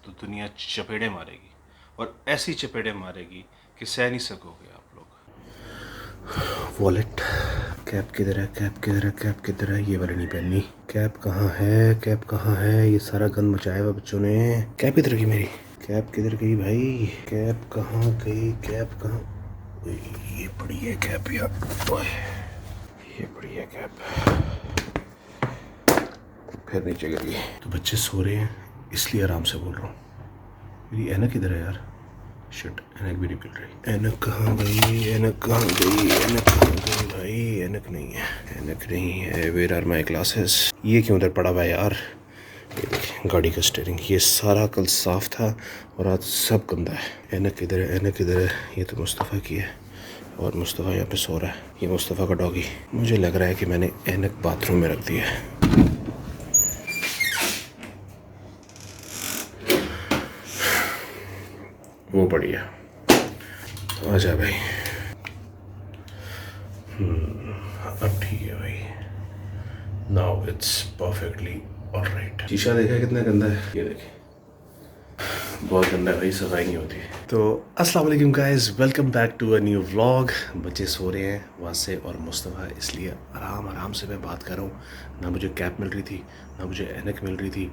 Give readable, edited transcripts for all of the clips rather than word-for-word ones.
तो दुनिया चपेड़े मारेगी, और ऐसी चपेड़े मारेगी कि सह नहीं सकोगे आप लोग। वॉलेट, कैप किधर है, कैप किधर है, कैप किधर है? ये वाली नहीं पहननी। कैप कहाँ है, कैप कहाँ है? ये सारा गंद मचाया हुआ बच्चों ने। कैप किधर गई मेरी? कैप किधर गई भाई? कैप कहाँ गई? कैप कहाँ? ये पड़ी है कैप यार, ये पड़ी है कैप, फिर नीचे गिर गई। तो बच्चे सो रहे हैं इसलिए आराम से बोल रहा हूँ। मेरी ऐनक किधर है यार? शिट, ऐनक भी नहीं मिल रही। ऐनक कहाँ गई, ऐनक कहाँ गई, ऐनक कहाँ गई भाई? ऐनक नहीं है, ऐनक नहीं है। Where are my glasses? ये क्यों उधर पड़ा हुआ है यार? ये देखिए गाड़ी का स्टीयरिंग, ये सारा कल साफ था और आज सब गंदा है। ऐनक किधर है, ऐनक किधर है? ये तो मुस्तफ़ा की है और मुस्तफ़ा यहाँ पे सो रहा है। ये मुस्तफ़ा का डॉगी। मुझे लग रहा है कि मैंने ऐनक बाथरूम में रख दी है। वो बढ़िया, आ जा भाई। अब ठीक है भाई, नाउ इट्स परफेक्टली ऑलराइट। शीशा देखा कितना गंदा है? ये देखिए, बहुत गंदा है भाई, सफाई नहीं होती। तो अस्सलाम वालेकुम guys, welcome back to a new vlog. बच्चे सो रहे हैं वासे और मुस्तफ़ा, इसलिए आराम से मैं बात कर रहा हूँ। ना मुझे कैप मिल रही थी, ना मुझे ऐनक मिल रही थी।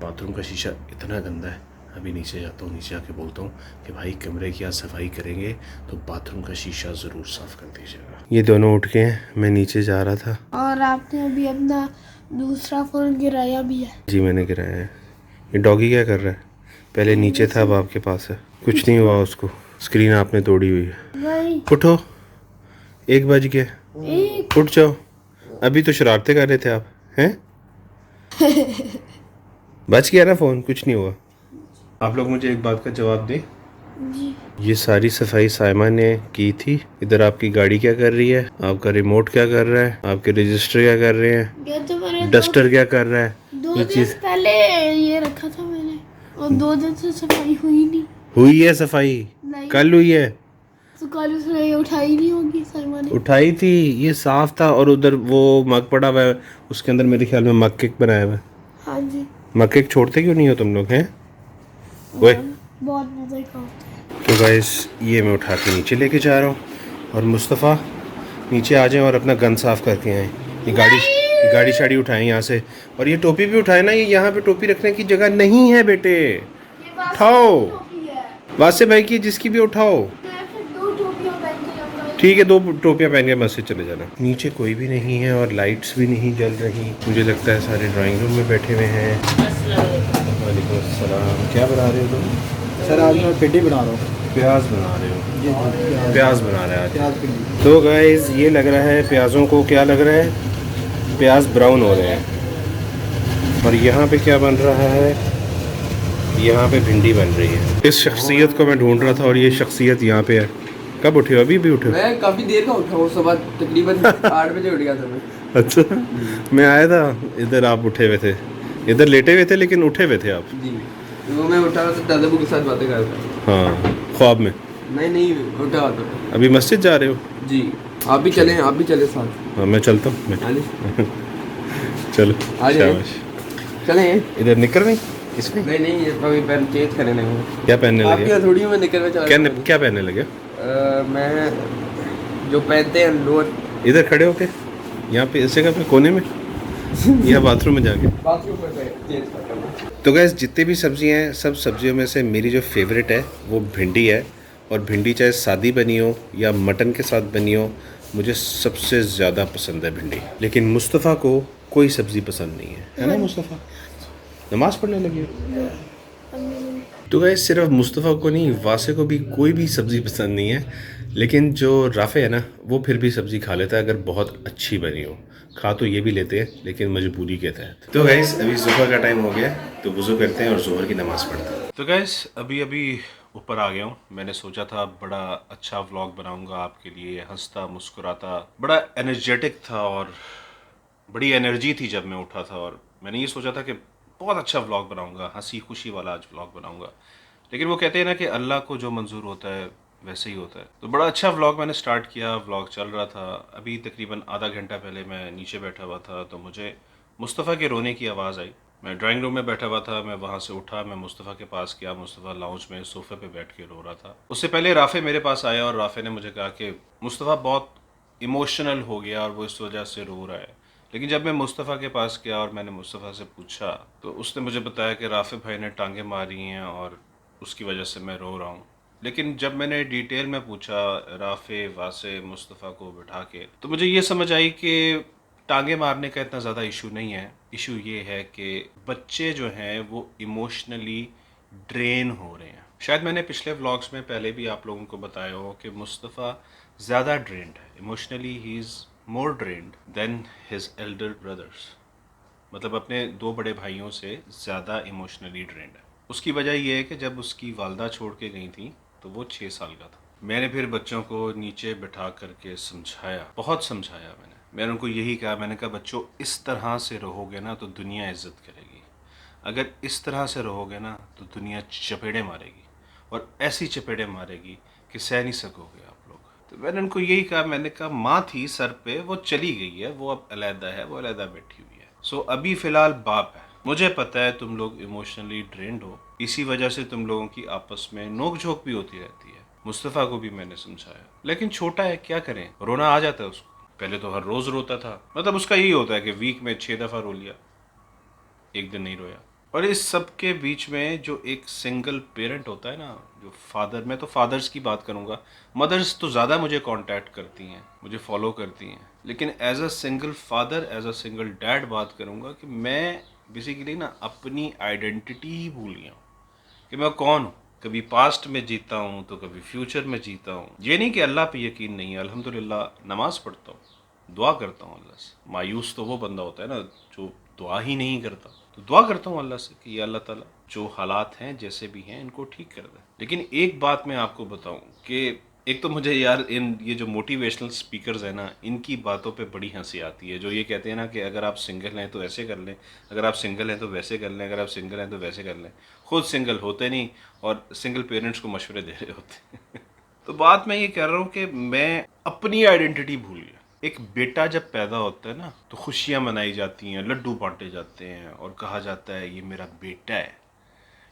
बाथरूम का शीशा इतना गंदा है। अभी नीचे जाता हूँ, नीचे आके बोलता हूँ कि भाई कमरे की आज सफाई करेंगे तो बाथरूम का शीशा ज़रूर साफ़ कर दीजिएगा। ये दोनों उठ गए हैं, मैं नीचे जा रहा था। और आपने अभी अपना दूसरा फ़ोन गिराया भी है? जी मैंने गिराया है। ये डॉगी क्या कर रहा है? पहले नीचे था, अब आपके पास है। कुछ नहीं हुआ उसको, स्क्रीन आपने तोड़ी हुई है। उठो, 1 बज गया, उठ जाओ। अभी तो शरारतें कर रहे थे आप, हैं? बच गया ना फ़ोन, कुछ नहीं हुआ। आप लोग मुझे एक बात का जवाब दें जी। ये सारी सफाई साइमा ने की थी। इधर आपकी गाड़ी क्या कर रही है, आपका रिमोट क्या कर रहा है, आपके रजिस्टर क्या कर रहे हैं, ये तो मैंने डस्टर क्या कर रहा है? 2 दिन पहले ये रखा था मैंने, और 2 दिन से सफाई हुई नहीं। हुई है सफाई, कल हुई है। तो कल उसने उठाई नहीं होगी साइमा ने। उठाई थी, ये साफ था। और उधर वो मग पड़ा हुआ है, उसके अंदर मेरे ख्याल में मग केक बनाया हुआ है। हाँ जी। मग केक छोड़ते क्यों नहीं हो तुम लोग, हैं? ओए, बहुत मज़े का होता है। तो गाइस ये मैं उठा के नीचे लेके जा रहा हूँ, और मुस्तफ़ा नीचे आ जाए और अपना गन साफ करके आए। ये गाड़ी शाड़ी उठाएं यहाँ से, और ये टोपी भी उठाए ना। ये यहाँ पे टोपी रखने की जगह नहीं है बेटे, उठाओ। वासे भाई की जिसकी भी उठाओ। ठीक है, 2 टोपियाँ पहन के मस्जिद चले जाना। नीचे कोई भी नहीं है और लाइट्स भी नहीं जल रही। मुझे लगता है सारे ड्राइंग रूम में बैठे हुए हैं। वालेकुम अस्सलाम। क्या बना रहे हो तुम? सर आज मैं भिंडी बना रहा हूँ। प्याज बना रहे हो? प्याज बना रहे हैं आज। भिंडी। तो गाइस ये लग रहा है प्याज़ों को, क्या लग रहा है, प्याज ब्राउन हो रहे हैं। और यहाँ पे क्या बन रहा है? यहाँ पे भिंडी बन रही है। इस शख्सियत को मैं ढूंढ रहा था और ये शख्सियत यहाँ पे है। कब उठे हो? अभी भी उठे हो? मैं काफ़ी देर का उठा हूँ, सुबह तकरीबन 8 बजे उठ गया था मैं। अच्छा, मैं आया था इधर, आप उठे हुए थे। इधर लेटे हुए थे लेकिन उठे हुए थे आप। जी, वो मैं उठा तो दादाबू के साथ बातें कर रहा था। हाँ, ख्वाब में? नहीं उठा था। अभी मस्जिद जा रहे हो? जी, आप भी चले साथ। हाँ मैं चलता हूँ मैं। चलो आ जाए, शाबाश। चले। इधर निकल नहीं इसमें? नहीं ये अभी पैन चेंज करने लगे। क्या पहनने लगे? आपकी थोड़ी में निकल में चला। क्या पहनने लगे? मैं जो पहनते हैं लोअर। इधर खड़े होके, यहाँ पे इस जगह पे कोने में, या बाथरूम में जाके? बाथरूम में चेंज करना। तो गैस जितने भी सब्जियां हैं, सब सब्जियों में से मेरी जो फेवरेट है वो भिंडी है। और भिंडी चाहे सादी बनी हो या मटन के साथ बनी हो, मुझे सबसे ज़्यादा पसंद है भिंडी। लेकिन मुस्तफ़ा को कोई सब्ज़ी पसंद नहीं है ना मुस्तफ़ा? नमाज पढ़ने लगे हो? तो गैस सिर्फ मुस्तफ़ा को नहीं, वासे को भी कोई भी सब्ज़ी पसंद नहीं है। लेकिन जो राफ़े है ना, वो फिर भी सब्ज़ी खा लेता है अगर बहुत अच्छी बनी हो। खा तो ये भी लेते हैं लेकिन मजबूरी के तहत। तो गैस अभी ज़ोहर का टाइम हो गया, तो वज़ू करते हैं और ज़ोहर की नमाज़ पढ़ते हैं। तो गैस अभी ऊपर आ गया हूँ। मैंने सोचा था बड़ा अच्छा व्लॉग बनाऊँगा आपके लिए, हंसता मुस्कुराता, बड़ा एनर्जेटिक था और बड़ी एनर्जी थी जब मैं उठा था। और मैंने ये सोचा था कि बहुत अच्छा व्लॉग बनाऊँगा, हंसी खुशी वाला आज व्लॉग बनाऊँगा। लेकिन वो कहते हैं ना कि अल्लाह को जो मंजूर होता है वैसे ही होता है। तो बड़ा अच्छा व्लॉग मैंने स्टार्ट किया, व्लॉग चल रहा था। अभी तकरीबन आधा घंटा पहले मैं नीचे बैठा हुआ था तो मुझे मुस्तफ़ा के रोने की आवाज़ आई। मैं ड्राइंग रूम में बैठा हुआ था, मैं वहाँ से उठा, मैं मुस्तफ़ा के पास गया। मुस्तफ़ा लाउंज में सोफ़े पे बैठ के रो रहा था। उससे पहले राफ़े मेरे पास आया और राफ़े ने मुझे कहा कि मुस्तफ़ा बहुत इमोशनल हो गया और वो इस वजह से रो रहा है। लेकिन जब मैं मुस्तफ़ा के पास गया और मैंने मुस्तफ़ा से पूछा तो उसने मुझे बताया कि राफ़े भाई ने टांगे मारी हैं और उसकी वजह से मैं रो रहा हूँ। लेकिन जब मैंने डिटेल में पूछा राफ़े, वासे, मुस्तफ़ा को बिठा के, तो मुझे ये समझ आई कि टांगे मारने का इतना ज़्यादा इशू नहीं है। इशू ये है कि बच्चे जो हैं वो इमोशनली ड्रेन हो रहे हैं। शायद मैंने पिछले व्लॉग्स में पहले भी आप लोगों को बताया हो कि मुस्तफ़ा ज़्यादा ड्रेन्ड है। Emotionally he is more drained than his elder brothers. मतलब अपने दो बड़े भाइयों से ज़्यादा इमोशनली ड्रेन्ड है। उसकी वजह ये है कि जब उसकी वालदा छोड़ के गई थी तो वो 6 साल का था। मैंने फिर बच्चों को नीचे बिठा करके समझाया, बहुत समझाया मैंने उनको यही कहा, मैंने कहा बच्चों इस तरह से रहोगे ना तो दुनिया इज्जत करेगी, अगर इस तरह से रहोगे ना तो दुनिया चपेड़े मारेगी और ऐसी चपेड़े मारेगी कि सह नहीं सकोगे आप लोग। तो मैंने उनको यही कहा, मैंने कहा माँ थी सर पे, वो चली गई है, वो अब अलहदा है, वो अलहदा बैठी हुई है। सो अभी फ़िलहाल बाप है। मुझे पता है तुम लोग इमोशनली ड्रेन्ड हो, इसी वजह से तुम लोगों की आपस में नोक झोंक भी होती रहती है। मुस्तफ़ा को भी मैंने समझाया, लेकिन छोटा है, क्या करें, रोना आ जाता है उसको। पहले तो हर रोज़ रोता था, मतलब उसका यही होता है कि वीक में 6 दफ़ा रो लिया, एक दिन नहीं रोया। और इस सब के बीच में जो एक सिंगल पेरेंट होता है ना, जो फादर, मैं तो फादर्स की बात करूँगा, मदर्स तो ज़्यादा मुझे कांटेक्ट करती हैं, मुझे फॉलो करती हैं, लेकिन as a single father, as a single dad बात करूँगा कि मैं बेसिकली ना अपनी आइडेंटिटी ही भूल गया हूँ कि मैं कौन हूँ। कभी पास्ट में जीता हूँ तो कभी फ्यूचर में जीता हूँ। ये नहीं कि अल्लाह पे यकीन नहीं है, अल्हम्दुलिल्लाह नमाज पढ़ता हूँ, दुआ करता हूँ अल्लाह से। मायूस तो वो बंदा होता है ना जो दुआ ही नहीं करता। तो दुआ करता हूँ अल्लाह से कि या अल्लाह ताला जो हालात हैं जैसे भी हैं इनको ठीक कर दे। लेकिन एक बात मैं आपको बताऊँ कि एक तो मुझे यार ये जो मोटिवेशनल स्पीकर्स हैं ना, इनकी बातों पे बड़ी हंसी आती है, जो ये कहते हैं ना कि अगर आप सिंगल हैं तो ऐसे कर लें, अगर आप सिंगल हैं तो वैसे कर लें, अगर आप सिंगल हैं तो वैसे कर लें। खुद सिंगल होते नहीं और सिंगल पेरेंट्स को मशवरे दे रहे होते हैं। तो बात मैं ये कह रहा हूँ कि मैं अपनी आइडेंटिटी भूल गया। एक बेटा जब पैदा होता है ना तो खुशियाँ मनाई जाती हैं, लड्डू बांटे जाते हैं और कहा जाता है ये मेरा बेटा है,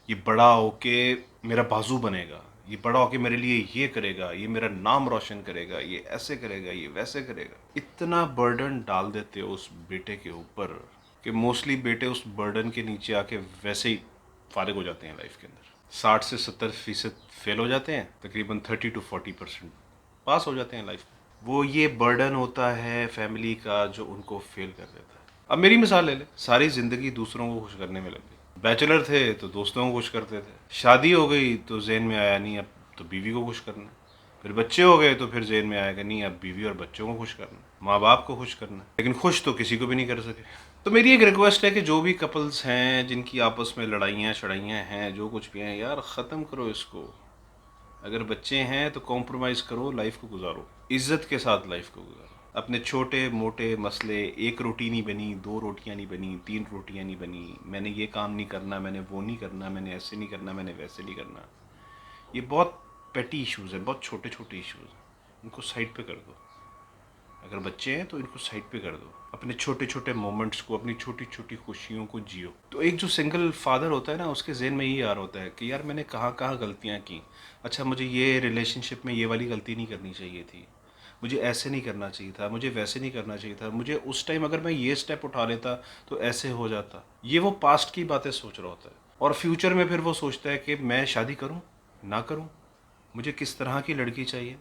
ये बड़ा होके मेरा बाजू बनेगा, ये बड़ा होके मेरे लिए ये करेगा, ये मेरा नाम रोशन करेगा, ये ऐसे करेगा, ये वैसे करेगा। इतना बर्डन डाल देते हो उस बेटे के ऊपर कि मोस्टली बेटे उस बर्डन के नीचे आके वैसे ही फारिग हो जाते हैं लाइफ के अंदर। 60 से 70% फेल हो जाते हैं, तकरीबन 30 to 40% पास हो जाते हैं लाइफ में। वो ये बर्डन होता है फैमिली का जो उनको फेल कर देता है। अब मेरी मिसाल ले ले, सारी ज़िंदगी दूसरों को खुश करने में लग गई। बैचलर थे तो दोस्तों को खुश करते थे, शादी हो गई तो जेन में आया नहीं अब तो बीवी को खुश करना, फिर बच्चे हो गए तो फिर जेन में आएगा नहीं अब बीवी और बच्चों को खुश करना, माँ बाप को खुश करना, लेकिन खुश तो किसी को भी नहीं कर सके। तो मेरी एक रिक्वेस्ट है कि जो भी कपल्स हैं जिनकी आपस में लड़ाइयाँ शड़ाइयाँ हैं, जो कुछ भी हैं यार, ख़त्म करो इसको। अगर बच्चे हैं तो कॉम्प्रोमाइज़ करो, लाइफ को गुजारो, इज्जत के साथ लाइफ को गुजारो। अपने छोटे मोटे मसले, एक रोटी नहीं बनी, दो रोटियां नहीं बनी, तीन रोटियां नहीं बनी, मैंने ये काम नहीं करना, मैंने वो नहीं करना, मैंने ऐसे नहीं करना, मैंने वैसे नहीं करना, ये बहुत पेटी इश्यूज़ हैं, बहुत छोटे छोटे इश्यूज़ हैं, इनको साइड पे कर दो। अगर बच्चे हैं तो इनको साइड पे कर दो, अपने छोटे छोटे मोमेंट्स को, अपनी छोटी छोटी खुशियों को जियो। तो एक जो सिंगल फादर होता है ना, उसके जहन में ये यार होता है कि यार मैंने कहाँ कहाँ गलतियाँ की, अच्छा मुझे ये रिलेशनशिप में ये वाली गलती नहीं करनी चाहिए थी, मुझे ऐसे नहीं करना चाहिए था, मुझे वैसे नहीं करना चाहिए था, मुझे उस टाइम अगर मैं ये स्टेप उठा लेता तो ऐसे हो जाता। ये वो पास्ट की बातें सोच रहा होता है और फ्यूचर में फिर वो सोचता है कि मैं शादी करूँ ना करूँ, मुझे किस तरह की लड़की चाहिए,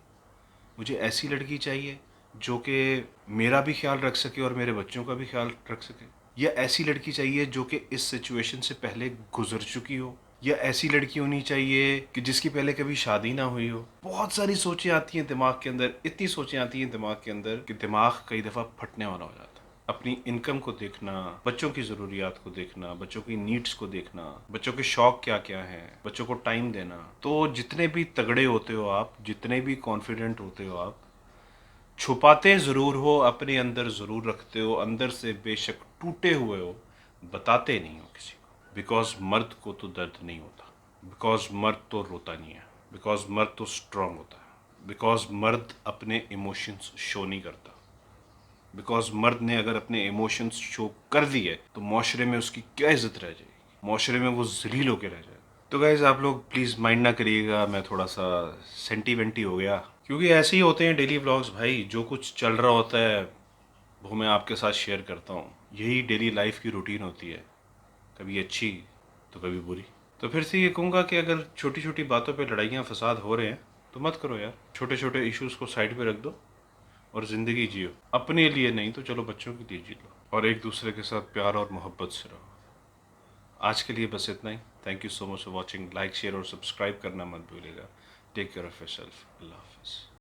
मुझे ऐसी लड़की चाहिए जो कि मेरा भी ख्याल रख सके और मेरे बच्चों का भी ख्याल रख सके, या ऐसी लड़की चाहिए जो कि इस सिचुएशन से पहले गुजर चुकी हो, या ऐसी लड़की होनी चाहिए कि जिसकी पहले कभी शादी ना हुई हो। बहुत सारी सोचें आती हैं दिमाग के अंदर, इतनी सोचें आती हैं दिमाग के अंदर कि दिमाग कई दफ़ा फटने वाला हो जाता है। अपनी इनकम को देखना, बच्चों की ज़रूरियात को देखना, बच्चों की नीड्स को देखना, बच्चों के शौक क्या क्या हैं, बच्चों को टाइम देना। तो जितने भी तगड़े होते हो आप, जितने भी कॉन्फिडेंट होते हो आप, छुपाते ज़रूर हो, अपने अंदर ज़रूर रखते हो, अंदर से बेशक टूटे हुए हो, बताते नहीं हो किसी को। बिकॉज मर्द को तो दर्द नहीं होता, बिकॉज मर्द तो रोता नहीं है, बिकॉज मर्द तो स्ट्रांग होता है, बिकॉज मर्द अपने इमोशंस शो नहीं करता। बिकॉज मर्द ने अगर अपने इमोशंस शो कर दिए तो माशरे में उसकी क्या इज्जत रह जाएगी, माशरे में वो जलील होकर रह जाएगा। तो गाइज आप लोग प्लीज़ माइंड ना करिएगा, मैं थोड़ा सा सेंटीमेंटी हो गया, क्योंकि ऐसे ही होते हैं डेली व्लॉग्स भाई। जो कुछ चल रहा होता है वो मैं आपके साथ शेयर करता हूँ। यही डेली लाइफ की रूटीन होती है, कभी अच्छी तो कभी बुरी। तो फिर से ये कहूँगा कि अगर छोटी छोटी बातों पे लड़ाइयाँ फसाद हो रहे हैं तो मत करो यार। छोटे छोटे इश्यूज़ को साइड पे रख दो और ज़िंदगी जियो। अपने लिए नहीं तो चलो बच्चों के लिए जी लो, और एक दूसरे के साथ प्यार और मोहब्बत से रहो। आज के लिए बस इतना ही। Thank you so much for watching. Like share और सब्सक्राइब करना मत भूलिएगा। Take care of yourself. अल्लाह हाफ़िज़।